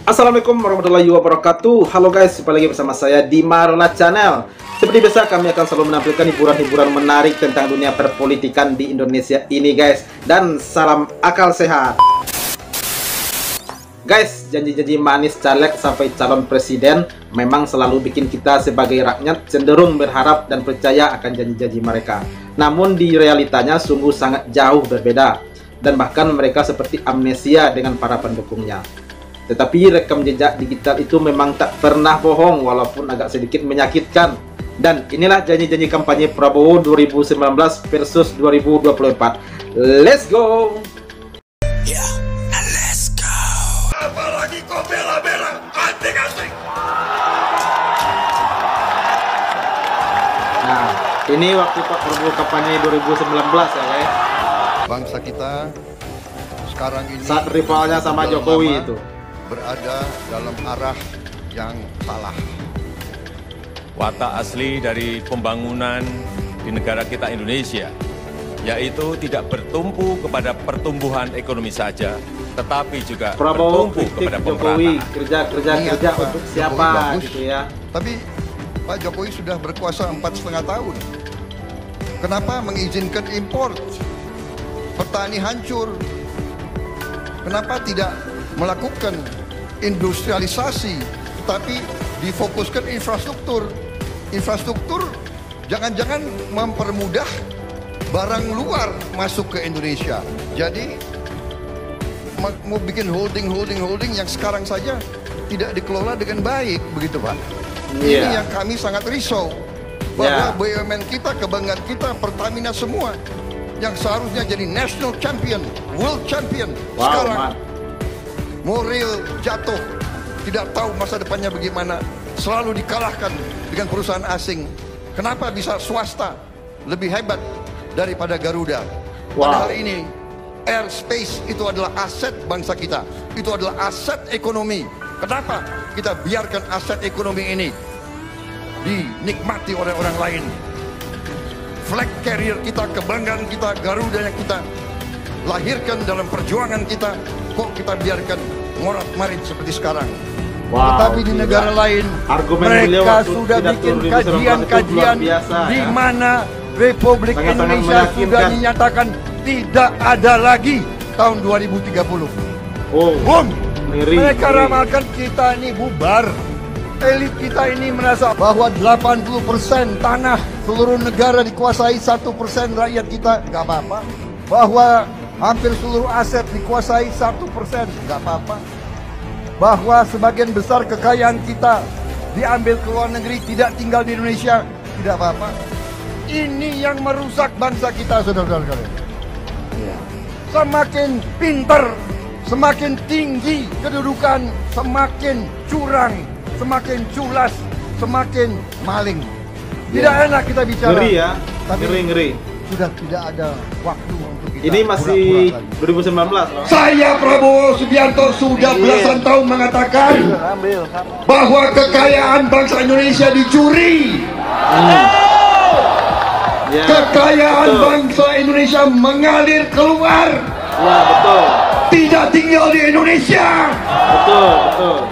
Assalamualaikum warahmatullahi wabarakatuh. Halo guys, jumpa lagi bersama saya di Marola Channel. Seperti biasa kami akan selalu menampilkan hiburan-hiburan menarik tentang dunia perpolitikan di Indonesia ini guys. Dan salam akal sehat. Guys, janji-janji manis caleg sampai calon presiden memang selalu bikin kita sebagai rakyat cenderung berharap dan percaya akan janji-janji mereka. Namun di realitanya sungguh sangat jauh berbeda. Dan bahkan mereka seperti amnesia dengan para pendukungnya. Tetapi rekam jejak digital itu memang tak pernah bohong walaupun agak sedikit menyakitkan. Dan inilah janji-janji kampanye Prabowo 2019 versus 2024. Let's go! Yeah, let's go! Apalagi kau bela-bela anting-anting. Nah, ini waktu Pak Prabowo kampanye 2019 ya guys. Bangsa kita sekarang ini Saat rivalnya sama Jokowi itu berada dalam arah yang salah. Watak asli dari pembangunan di negara kita Indonesia, yaitu tidak bertumpu kepada pertumbuhan ekonomi saja, tetapi juga Prabowo bertumpu kritik kepada Jokowi, pemerataan. kerja Pak untuk siapa Jokowi bagus. gitu ya. Tapi Pak Jokowi sudah berkuasa 4,5 tahun. Kenapa mengizinkan impor? Petani hancur. Kenapa tidak melakukan industrialisasi, tetapi difokuskan infrastruktur? Infrastruktur jangan-jangan mempermudah barang luar masuk ke Indonesia. Jadi mau bikin holding yang sekarang saja tidak dikelola dengan baik, begitu Pak. Ini yang kami sangat risau bahwa BUMN kita, kebanggaan kita, Pertamina semua yang seharusnya jadi national champion, world champion, sekarang moral jatuh, tidak tahu masa depannya bagaimana, selalu dikalahkan dengan perusahaan asing. Kenapa bisa swasta lebih hebat daripada Garuda? Padahal ini airspace itu adalah aset bangsa kita, itu adalah aset ekonomi. Kenapa kita biarkan aset ekonomi ini dinikmati oleh orang lain? Flag carrier kita, kebanggaan kita, Garuda yang kita lahirkan dalam perjuangan kita, kok kita biarkan morat-marit seperti sekarang. Tetapi di negara lain mereka sudah bikin kajian-kajian di mana Republik Indonesia sudah dinyatakan tidak ada lagi tahun 2030. Mereka ramalkan kita ini bubar. Elit kita ini merasa bahwa 80% tanah seluruh negara dikuasai 1% rakyat kita, nggak apa-apa. Bahwa hampir seluruh aset dikuasai 1%, nggak apa-apa. Bahwa sebagian besar kekayaan kita diambil ke luar negeri, tidak tinggal di Indonesia, tidak apa-apa. Ini yang merusak bangsa kita, saudara-saudara kalian. Semakin pintar, semakin tinggi kedudukan, semakin curang, semakin culas, semakin maling. Tidak enak kita bicara. Ngeri ya, tapi ngeri. Sudah tidak ada waktu untuk kita. Ini masih 2019 loh. Saya Prabowo Subianto sudah belasan tahun mengatakan bahwa kekayaan bangsa Indonesia dicuri. Kekayaan bangsa Indonesia mengalir keluar. Ya betul. Tidak tinggal di Indonesia. Betul.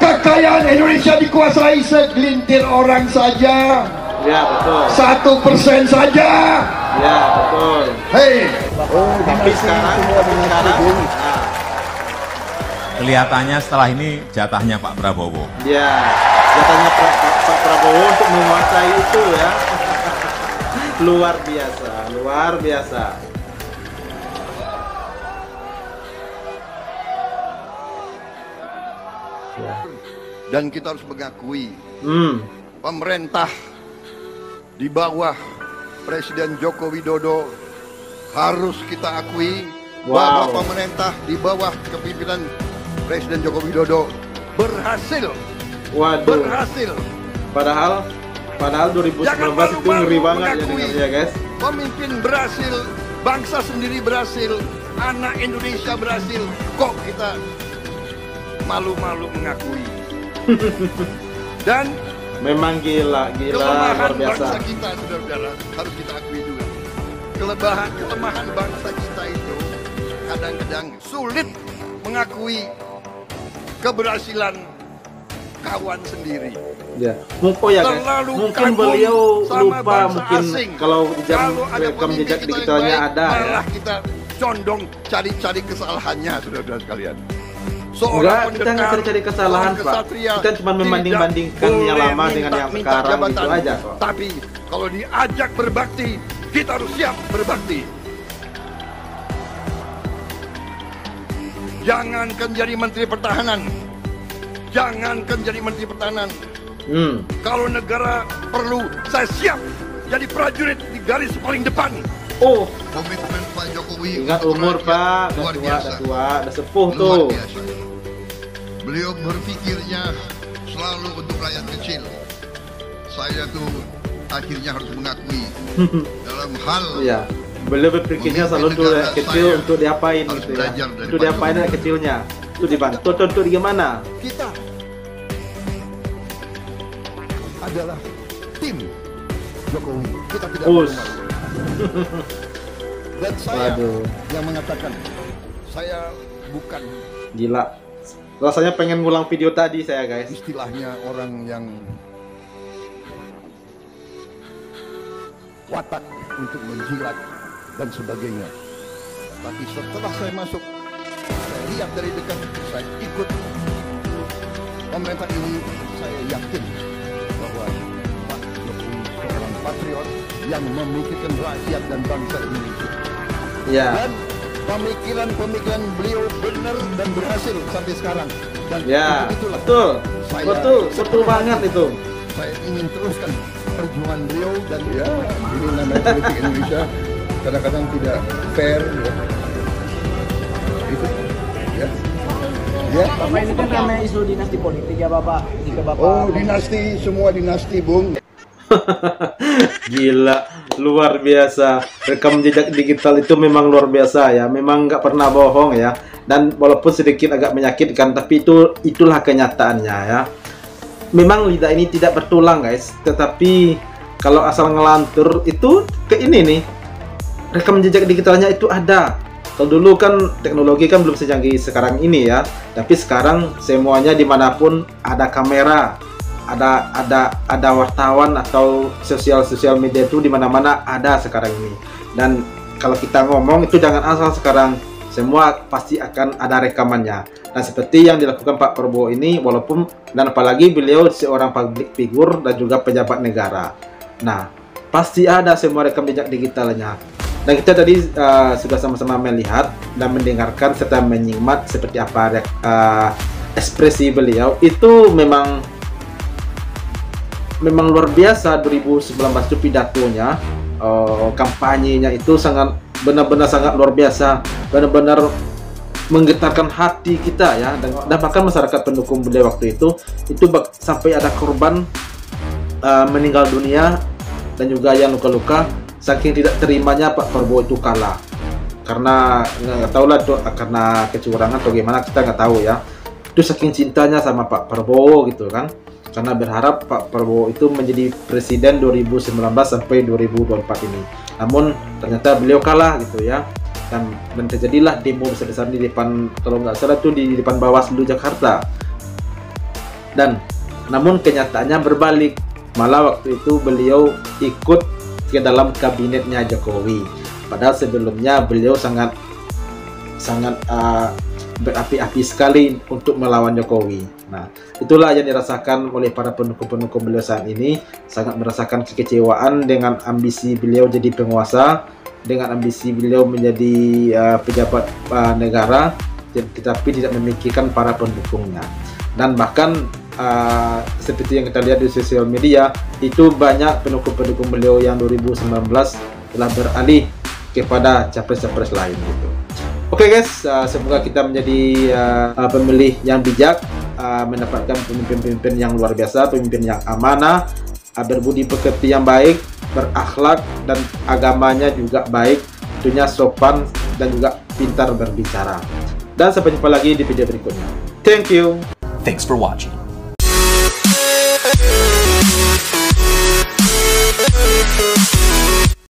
Kekayaan Indonesia dikuasai segelintir orang saja. Ya betul. 1% saja. Ya betul. Hei, Tapi sekarang Kelihatannya setelah ini jatahnya Pak Prabowo. ya katanya Pak Prabowo untuk menguasai itu ya. Luar biasa. Dan kita harus mengakui pemerintah di bawah Presiden Joko Widodo, harus kita akui bahwa pemerintah di bawah kepemimpinan Presiden Joko Widodo berhasil. Berhasil. Padahal 2019 itu ngeri banget ya guys. Pemimpin berhasil, bangsa sendiri berhasil, anak Indonesia berhasil. Kok kita malu-malu mengakui? Dan memang gila kelemahan luar biasa. bangsa kita, saudara-saudara, harus kita akui juga. Kelemahan bangsa kita itu kadang-kadang sulit mengakui keberhasilan kawan sendiri. Ya, ya guys. Mungkin beliau lupa, mungkin asing. Kalau rekam jejak digitalnya ada ya. Kita condong cari-cari kesalahannya, saudara-saudara sekalian. Enggak, kita nggak cari-cari kesalahan, Pak. Kita cuma membanding-bandingkan yang lama dengan yang sekarang itu aja kok. Tapi kalau diajak berbakti, kita harus siap berbakti. Jangankan jadi Menteri Pertahanan, jangankan jadi Menteri Pertahanan. Kalau negara perlu, saya siap jadi prajurit di garis paling depan. Oh, komitmen Pak Jokowi. Ingat umur Pak, luar biasa. Udah sepuh tuh. Beliau berpikirnya selalu untuk rakyat kecil. Saya tuh akhirnya harus mengakui dalam hal. Iya. Beliau berpikirnya selalu untuk rakyat kecil, untuk diapain gitu ya. Untuk diapain rakyat kecilnya. Itu dibantu, untuk gimana? Kita adalah tim Jokowi. Kita tidak mau. Dan saya yang mengatakan saya bukan. Gila. Rasanya pengen ngulang video tadi saya, guys. Istilahnya orang yang watak untuk menjilat dan sebagainya. Tapi setelah saya masuk, saya lihat dari dekat, saya ikut pemerintah ini, saya yakin bahwa Pak Jokowi seorang patriot yang memikirkan rakyat dan bangsa Indonesia. Ya. Dan pemikiran beliau benar dan berhasil sampai sekarang. Dan ya, itulah betul banget itu. Saya ingin teruskan perjuangan beliau dan ya ini namanya politik Indonesia kadang-kadang tidak fair ya. Itu ya. Ya. Bapak ini kan karena isu dinasti politik ya Bapak. Jika Bapak dinasti, semua dinasti, Bung. Gila, luar biasa. Rekam jejak digital itu memang luar biasa ya. Memang nggak pernah bohong ya. Dan walaupun sedikit agak menyakitkan, tapi itulah kenyataannya ya. Memang lidah ini tidak bertulang guys. Tetapi kalau asal ngelantur itu ke ini nih. Rekam jejak digitalnya itu ada. Kalau dulu kan teknologi kan belum secanggih sekarang ini ya. Tapi sekarang semuanya dimanapun ada kamera. Ada wartawan atau sosial media itu dimana-mana ada sekarang ini. Dan kalau kita ngomong itu jangan asal sekarang, semua pasti akan ada rekamannya. Nah seperti yang dilakukan Pak Prabowo ini, walaupun dan apalagi beliau seorang public figure dan juga pejabat negara. Nah pasti ada semua rekam jejak digitalnya. Dan kita tadi sudah sama-sama melihat dan mendengarkan serta menyimak seperti apa ekspresi beliau. Itu memang luar biasa. 2019 itu pidatonya, kampanyenya itu benar-benar sangat luar biasa, benar-benar menggetarkan hati kita ya, dan bahkan masyarakat pendukung beliau waktu itu sampai ada korban meninggal dunia dan juga yang luka-luka saking tidak terimanya Pak Prabowo itu kalah. Karena nggak tahu lah itu karena kecurangan atau gimana, kita nggak tahu ya. Itu saking cintanya sama Pak Prabowo gitu kan. Karena berharap Pak Prabowo itu menjadi presiden 2019 sampai 2024 ini. Namun ternyata beliau kalah gitu ya. Dan terjadilah demo besar-besaran di depan, kalau nggak salah tuh di depan Bawaslu Jakarta. Dan namun kenyataannya berbalik. Malah waktu itu beliau ikut ke dalam kabinetnya Jokowi. Padahal sebelumnya beliau sangat berapi-api sekali untuk melawan Jokowi. Nah, itulah yang dirasakan oleh para pendukung-pendukung beliau saat ini. Sangat merasakan kekecewaan dengan ambisi beliau jadi penguasa, dengan ambisi beliau menjadi pejabat negara, tetapi tidak memikirkan para pendukungnya. Dan bahkan seperti yang kita lihat di sosial media, itu banyak pendukung-pendukung beliau yang 2019 telah beralih kepada capres-capres lain gitu. Oke guys, semoga kita menjadi pemilih yang bijak, mendapatkan pemimpin-pemimpin yang luar biasa, pemimpin yang amanah, berbudi pekerti yang baik, berakhlak dan agamanya juga baik, tentunya sopan dan juga pintar berbicara. Dan sampai jumpa lagi di video berikutnya. Thank you. Thanks for watching.